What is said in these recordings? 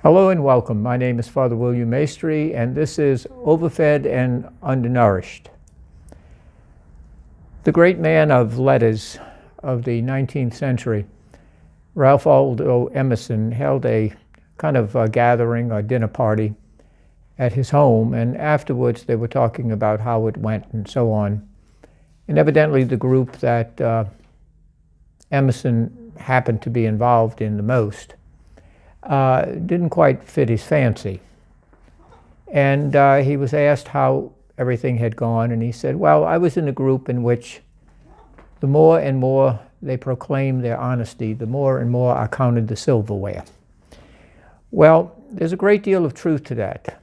Hello and welcome. My name is Father William Maestri, and this is Overfed and Undernourished. The great man of letters of the 19th century, Ralph Waldo Emerson, held a kind of a gathering or dinner party at his home, and afterwards they were talking about how it went and so on. And evidently the group that Emerson happened to be involved in the most didn't quite fit his fancy. And he was asked how everything had gone, and he said, well, I was in a group in which the more and more they proclaimed their honesty, the more and more I counted the silverware. Well, there's a great deal of truth to that.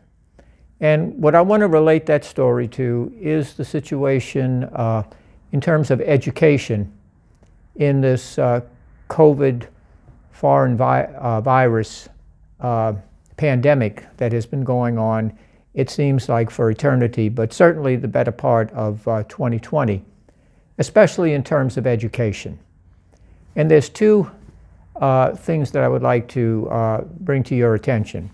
And what I want to relate that story to is the situation in terms of education in this COVID foreign virus pandemic that has been going on, it seems like for eternity, but certainly the better part of 2020, especially in terms of education. And there's two things that I would like to bring to your attention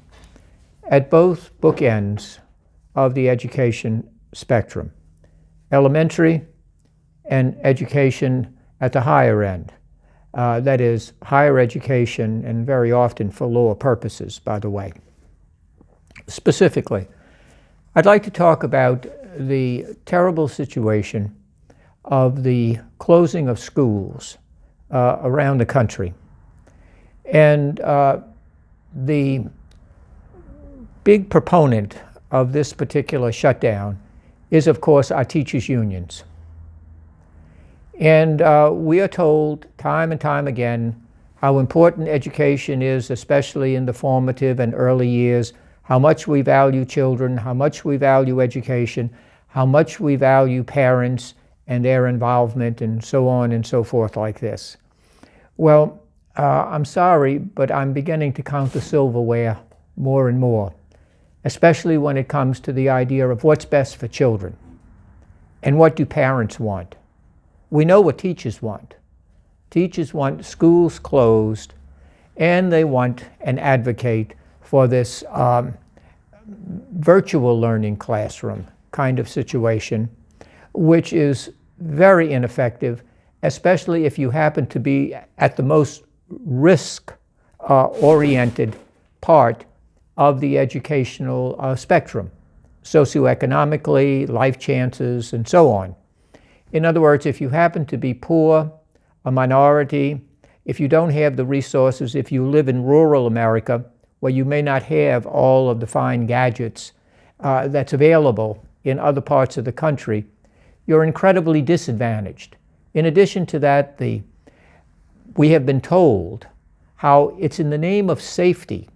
at both bookends of the education spectrum, elementary and education at the higher end. That is higher education, and very often for lower purposes, by the way. Specifically, I'd like to talk about the terrible situation of the closing of schools around the country. And the big proponent of this particular shutdown is, of course, our teachers' unions. And we are told time and time again how important education is, especially in the formative and early years, how much we value children, how much we value education, how much we value parents and their involvement, and so on and so forth like this. Well, I'm sorry, but I'm beginning to count the silverware more and more, especially when it comes to the idea of what's best for children and what do parents want. We know what teachers want. Teachers want schools closed, and they want and advocate for this virtual learning classroom kind of situation, which is very ineffective, especially if you happen to be at the most risk-oriented part of the educational spectrum, socioeconomically, life chances, and so on. In other words, if you happen to be poor, a minority, if you don't have the resources, if you live in rural America, where you may not have all of the fine gadgets that's available in other parts of the country, you're incredibly disadvantaged. In addition to that, we have been told how it's in the name of safety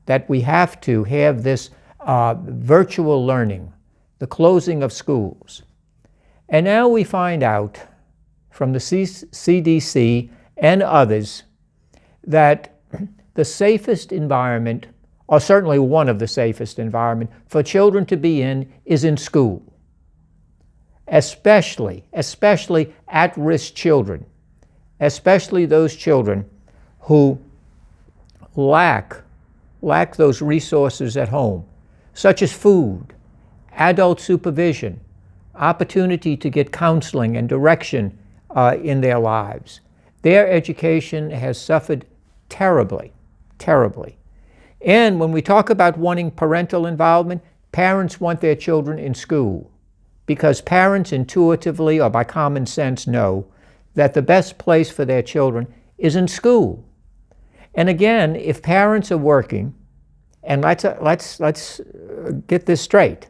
that we have to have this virtual learning, the closing of schools. And now we find out from the CDC and others that the safest environment, or certainly one of the safest environments for children to be in, is in school. Especially at-risk children, especially those children who lack those resources at home, such as food, adult supervision, opportunity to get counseling and direction in their lives. Their education has suffered terribly, terribly. And when we talk about wanting parental involvement, parents want their children in school because parents intuitively or by common sense know that the best place for their children is in school. And again, if parents are working, and let's get this straight,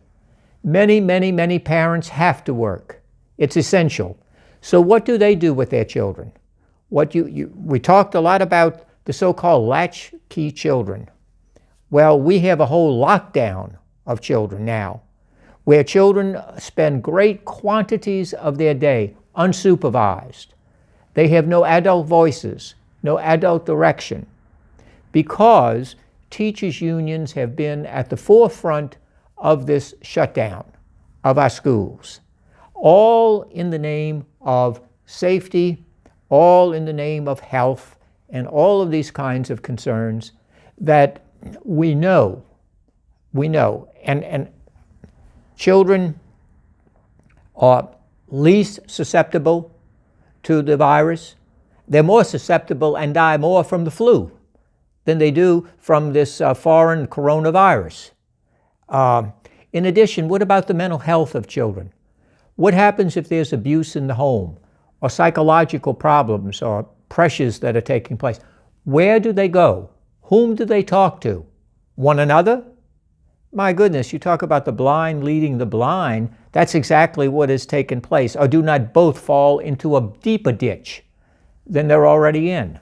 many parents have to work. It's essential. So what do they do with their children? We talked a lot about the so-called latchkey children. Well, we have a whole lockdown of children now, where children spend great quantities of their day unsupervised. They have no adult voices, no adult direction, because teachers' unions have been at the forefront of this shutdown of our schools, all in the name of safety, all in the name of health, and all of these kinds of concerns that we know, and children are least susceptible to the virus. They're more susceptible and die more from the flu than they do from this foreign coronavirus. In addition, what about the mental health of children? What happens if there's abuse in the home, or psychological problems, or pressures that are taking place? Where do they go? Whom do they talk to? One another? My goodness, you talk about the blind leading the blind. That's exactly what has taken place. Or do not both fall into a deeper ditch than they're already in?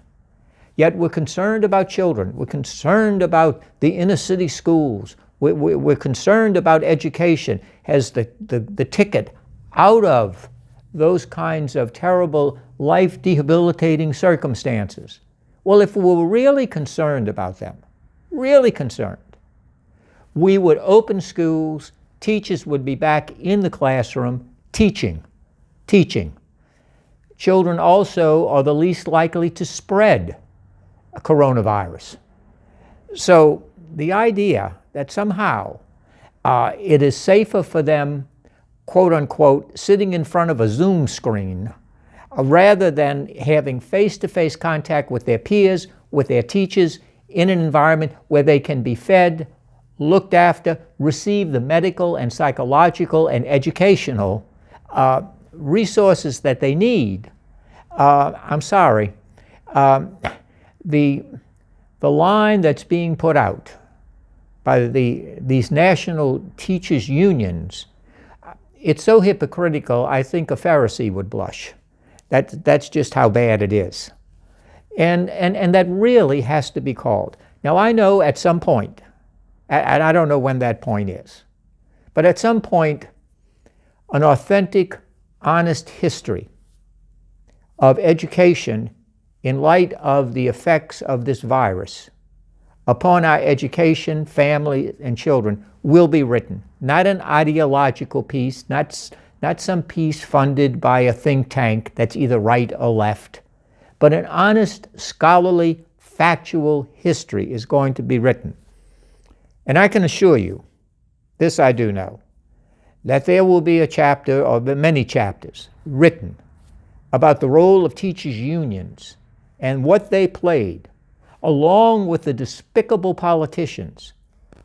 Yet we're concerned about children. We're concerned about the inner city schools. We're concerned about education as the ticket out of those kinds of terrible, life-debilitating circumstances. Well, if we were really concerned about them, really concerned, we would open schools, teachers would be back in the classroom teaching. Children also are the least likely to spread a coronavirus. So the idea that somehow it is safer for them, quote unquote, sitting in front of a Zoom screen rather than having face-to-face contact with their peers, with their teachers, in an environment where they can be fed, looked after, receive the medical and psychological and educational resources that they need. I'm sorry. The line that's being put out by these national teachers' unions, it's so hypocritical, I think a Pharisee would blush. That's just how bad it is. And that really has to be called. Now, I know at some point, and I don't know when that point is, but at some point, an authentic, honest history of education in light of the effects of this virus upon our education, family, and children will be written. Not an ideological piece, not some piece funded by a think tank that's either right or left, but an honest, scholarly, factual history is going to be written. And I can assure you, this I do know, that there will be a chapter, or many chapters, written about the role of teachers' unions and what they played, along with the despicable politicians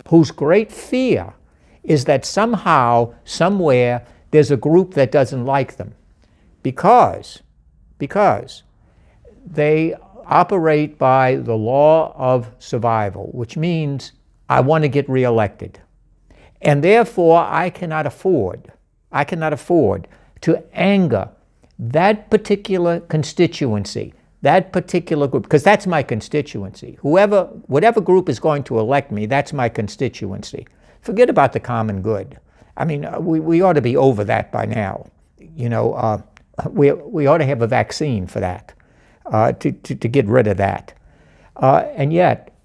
whose great fear is that somehow, somewhere, there's a group that doesn't like them because they operate by the law of survival, which means I want to get reelected. And therefore, I cannot afford to anger that particular constituency, that particular group, because that's my constituency. Whatever group is going to elect me, that's my constituency. Forget about the common good. I mean, we ought to be over that by now. You know, we ought to have a vaccine for that, to get rid of that. And yet,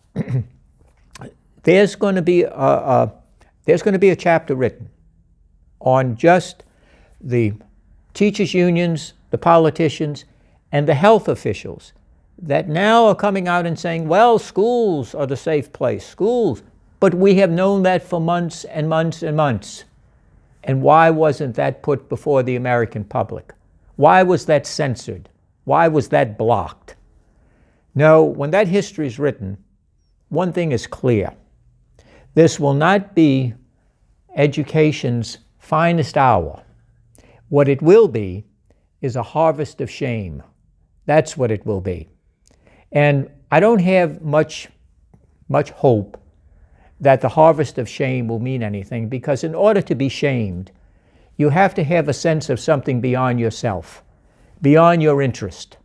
there's going to be a chapter written on just the teachers' unions, the politicians, and the health officials that now are coming out and saying, well, schools are the safe place, schools. But we have known that for months and months and months. And why wasn't that put before the American public? Why was that censored? Why was that blocked? No, when that history is written, one thing is clear. This will not be education's finest hour. What it will be is a harvest of shame. That's what it will be. And I don't have much hope that the harvest of shame will mean anything, because in order to be shamed, you have to have a sense of something beyond yourself, beyond your interest.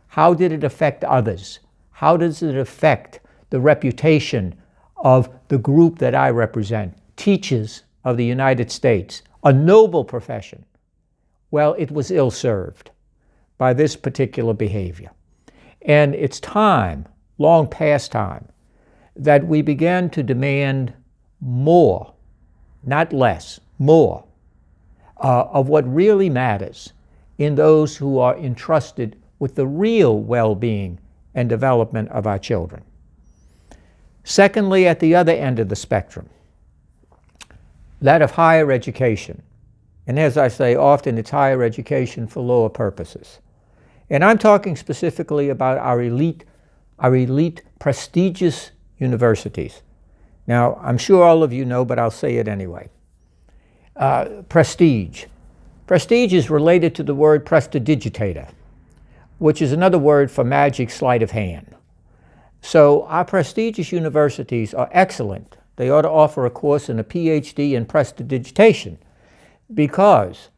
How did it affect others? How does it affect the reputation of the group that I represent, teachers of the United States, a noble profession? Well, it was ill-served by this particular behavior. And it's time, long past time, that we began to demand more, not less, more, of what really matters in those who are entrusted with the real well-being and development of our children. Secondly, at the other end of the spectrum, that of higher education. And as I say, often it's higher education for lower purposes. And I'm talking specifically about our elite prestigious universities. Now, I'm sure all of you know, but I'll say it anyway. Prestige. Prestige is related to the word prestidigitator, which is another word for magic sleight of hand. So our prestigious universities are excellent. They ought to offer a course and a PhD in prestidigitation, because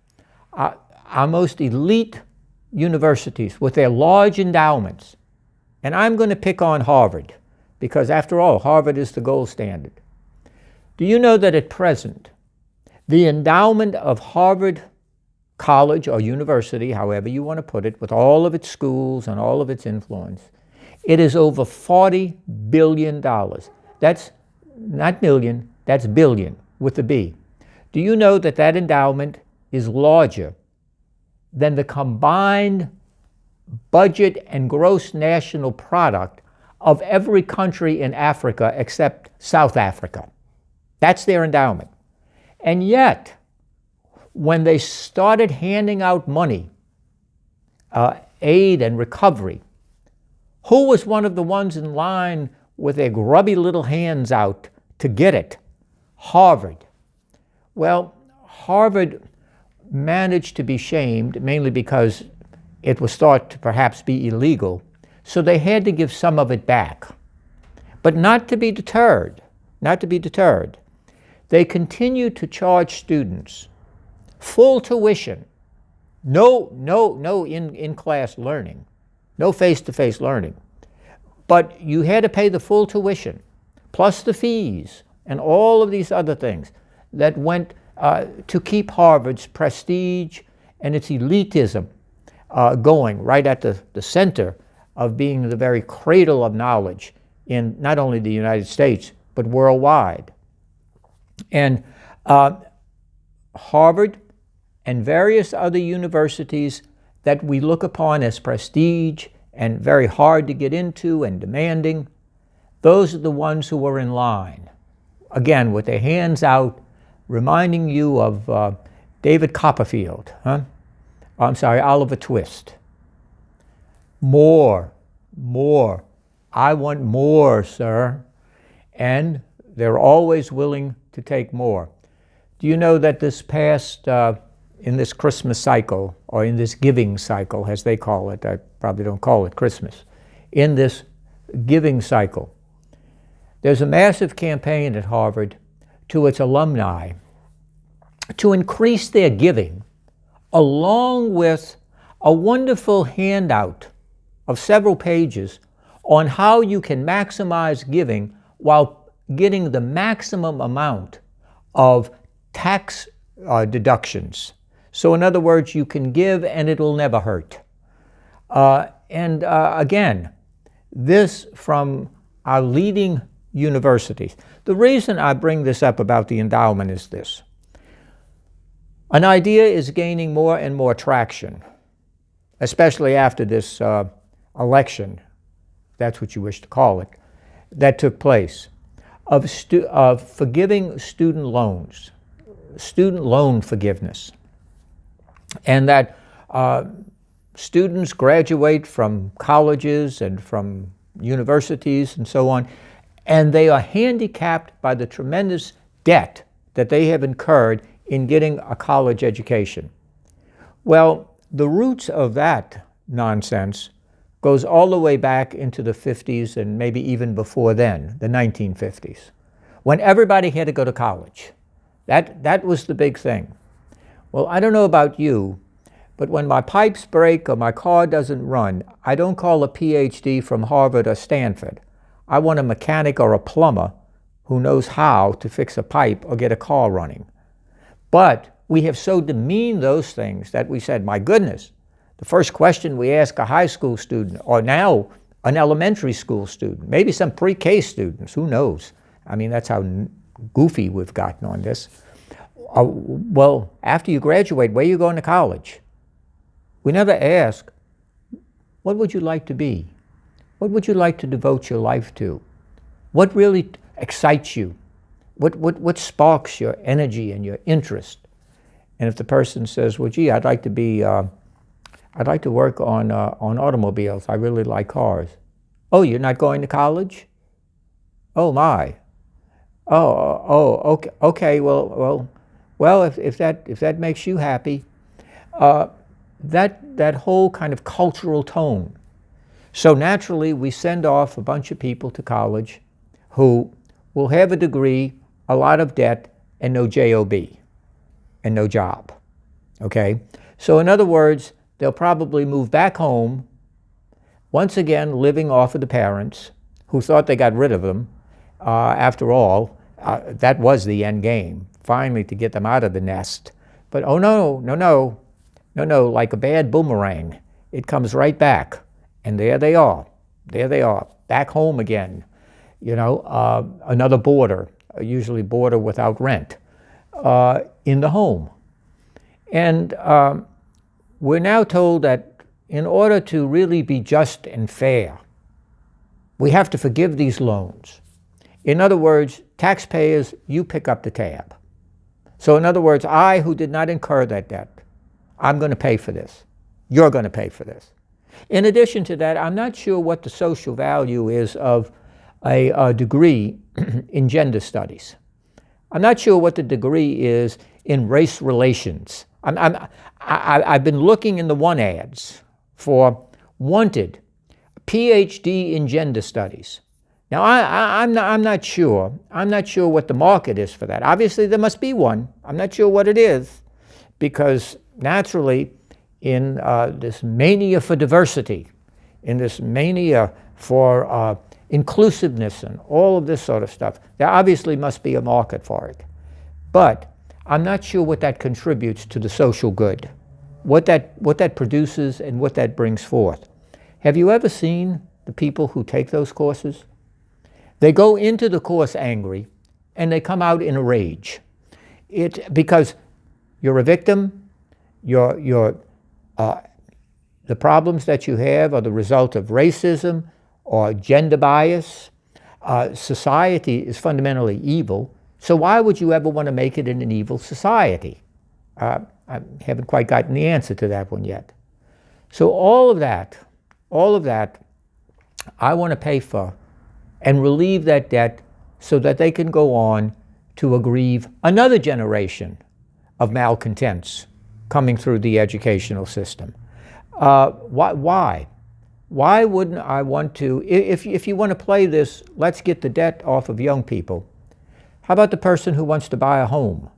our most elite universities with their large endowments, and I'm going to pick on Harvard, because after all, Harvard is the gold standard. Do you know that at present, the endowment of Harvard College or university, however you want to put it, with all of its schools and all of its influence, it is over $40 billion. That's not million, that's billion with a B. Do you know that that endowment is larger than the combined budget and gross national product of every country in Africa except South Africa? That's their endowment. And yet, when they started handing out money, aid and recovery, who was one of the ones in line with their grubby little hands out to get it? Harvard. Well, Harvard managed to be shamed, mainly because it was thought to perhaps be illegal, so they had to give some of it back. But not to be deterred, they continued to charge students full tuition, no in-class learning, no face-to-face learning, but you had to pay the full tuition, plus the fees, and all of these other things that went to keep Harvard's prestige and its elitism going right at the center of being the very cradle of knowledge in not only the United States, but worldwide. And Harvard and various other universities that we look upon as prestige and very hard to get into and demanding, those are the ones who are in line, again, with their hands out, reminding you of David Copperfield, Oliver Twist. More. I want more, sir. And they're always willing to take more. Do you know that this past, in this Christmas cycle, or in this giving cycle, as they call it, I probably don't call it Christmas, in this giving cycle, there's a massive campaign at Harvard to its alumni to increase their giving, along with a wonderful handout of several pages on how you can maximize giving while getting the maximum amount of tax deductions. So in other words, you can give and it'll never hurt. Again, this from our leading universities. The reason I bring this up about the endowment is this. An idea is gaining more and more traction, especially after this election, that's what you wish to call it, that took place, of forgiving student loans, student loan forgiveness. And that students graduate from colleges and from universities and so on, and they are handicapped by the tremendous debt that they have incurred in getting a college education. Well, the roots of that nonsense goes all the way back into the 50s and maybe even before then, the 1950s, when everybody had to go to college. That was the big thing. Well, I don't know about you, but when my pipes break or my car doesn't run, I don't call a PhD from Harvard or Stanford. I want a mechanic or a plumber who knows how to fix a pipe or get a car running. But we have so demeaned those things that we said, my goodness, the first question we ask a high school student, or now an elementary school student, maybe some pre-K students, who knows? I mean, that's how goofy we've gotten on this. Well, after you graduate, where are you going to college? We never ask, what would you like to be? What would you like to devote your life to? What really excites you? What sparks your energy and your interest? And if the person says, well, gee, I'd like to work on automobiles. I really like cars. Oh, you're not going to college? Oh my. Okay. Okay. Well. If that makes you happy, that whole kind of cultural tone. So naturally, we send off a bunch of people to college who will have a degree, a lot of debt, and no job, and no job. Okay. So in other words, they'll probably move back home, once again living off of the parents who thought they got rid of them. After all, that was the end game, finally to get them out of the nest. But oh no, like a bad boomerang, it comes right back. And there they are, back home again. Another boarder, usually boarder without rent, in the home. And we're now told that in order to really be just and fair, we have to forgive these loans. In other words, taxpayers, you pick up the tab. So in other words, I, who did not incur that debt, I'm going to pay for this. You're going to pay for this. In addition to that, I'm not sure what the social value is of a degree in gender studies. I'm not sure what the degree is in race relations. I've been looking in the one ads for wanted PhD in gender studies. Now I'm not sure. I'm not sure what the market is for that. Obviously there must be one. I'm not sure what it is, because naturally in this mania for diversity, in this mania for inclusiveness and all of this sort of stuff, there obviously must be a market for it. But I'm not sure what that contributes to the social good, what that produces and what that brings forth. Have you ever seen the people who take those courses? They go into the course angry and they come out in a rage. Because you're a victim, the problems that you have are the result of racism or gender bias. Society is fundamentally evil, so why would you ever want to make it in an evil society? I haven't quite gotten the answer to that one yet. So all of that, I want to pay for and relieve that debt so that they can go on to aggrieve another generation of malcontents coming through the educational system. Why? Why wouldn't I want to, if you want to play this, let's get the debt off of young people. How about the person who wants to buy a home?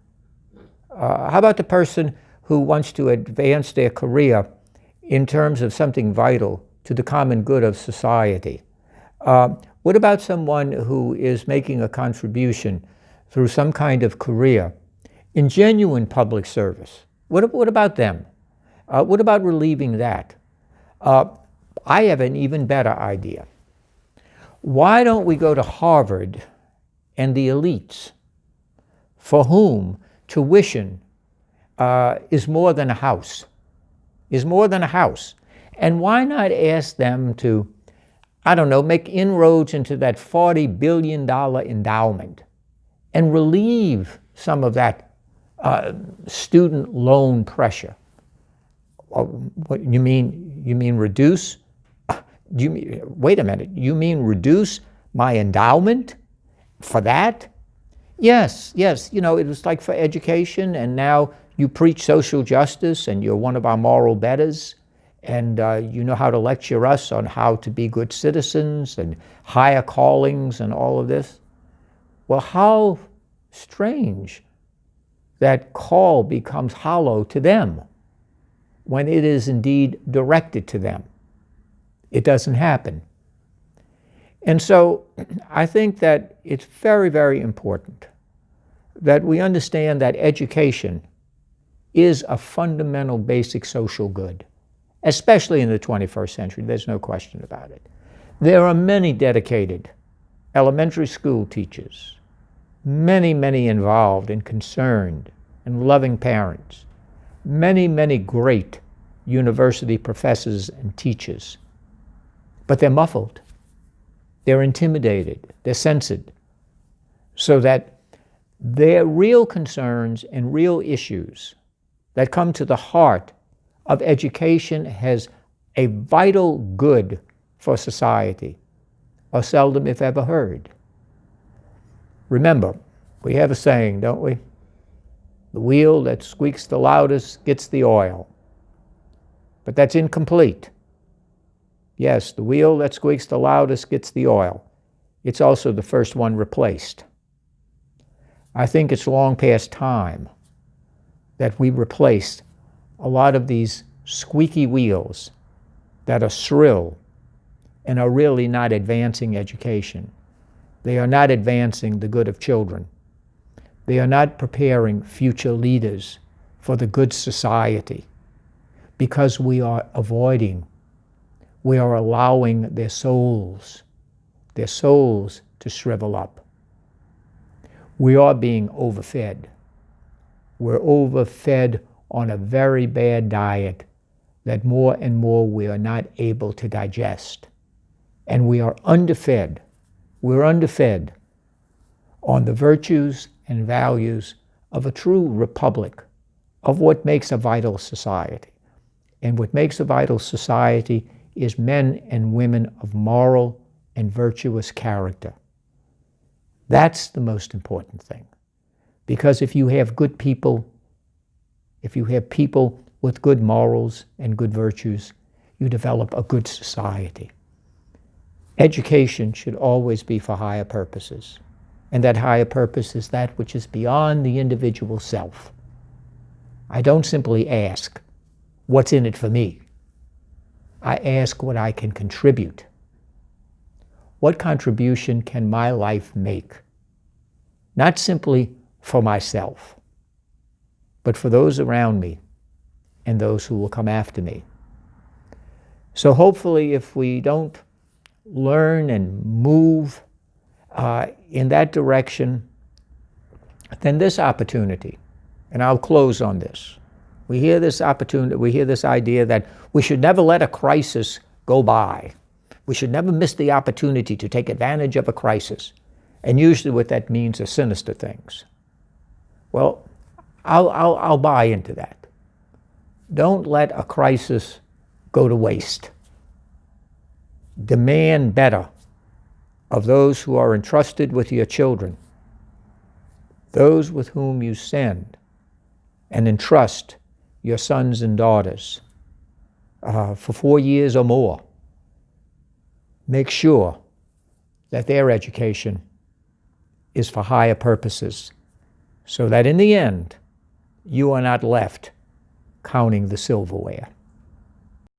How about the person who wants to advance their career in terms of something vital to the common good of society? What about someone who is making a contribution through some kind of career in genuine public service? What about them? What about relieving that? I have an even better idea. Why don't we go to Harvard and the elites, for whom tuition is more than a house, And why not ask them to, I don't know, make inroads into that $40 billion endowment and relieve some of that student loan pressure? What you mean reduce? Wait a minute, you mean reduce my endowment for that? Yes, it was like for education, and now you preach social justice and you're one of our moral betters, and you know how to lecture us on how to be good citizens and higher callings and all of this. Well, how strange that call becomes hollow to them when it is indeed directed to them. It doesn't happen. And so I think that it's very, very important that we understand that education is a fundamental basic social good, especially in the 21st century. There's no question about it. There are many dedicated elementary school teachers, many, many involved and concerned and loving parents, many, many great university professors and teachers, but they're muffled. they're intimidated, they're censored, so that their real concerns and real issues that come to the heart of education has a vital good for society are seldom, if ever, heard. Remember, we have a saying, don't we? The wheel that squeaks the loudest gets the oil. But that's incomplete. Yes, the wheel that squeaks the loudest gets the oil. It's also the first one replaced. I think it's long past time that we replaced a lot of these squeaky wheels that are shrill and are really not advancing education. They are not advancing the good of children. They are not preparing future leaders for the good society, because we are avoiding, we are allowing their souls to shrivel up. We are being overfed. We're overfed on a very bad diet that more and more we are not able to digest. And we are underfed. We're underfed on the virtues and values of a true republic, of what makes a vital society. And what makes a vital society is men and women of moral and virtuous character. That's the most important thing. Because if you have good people, if you have people with good morals and good virtues, you develop a good society. Education should always be for higher purposes. And that higher purpose is that which is beyond the individual self. I don't simply ask, what's in it for me? I ask what I can contribute. What contribution can my life make? Not simply for myself, but for those around me and those who will come after me. So hopefully, if we don't learn and move in that direction, then this opportunity, and I'll close on this. We hear this opportunity, we hear this idea that we should never let a crisis go by. We should never miss the opportunity to take advantage of a crisis. And usually what that means are sinister things. Well, I'll buy into that. Don't let a crisis go to waste. Demand better of those who are entrusted with your children, those with whom you send and entrust your sons and daughters for 4 years or more. Make sure that their education is for higher purposes, so that in the end, you are not left counting the silverware.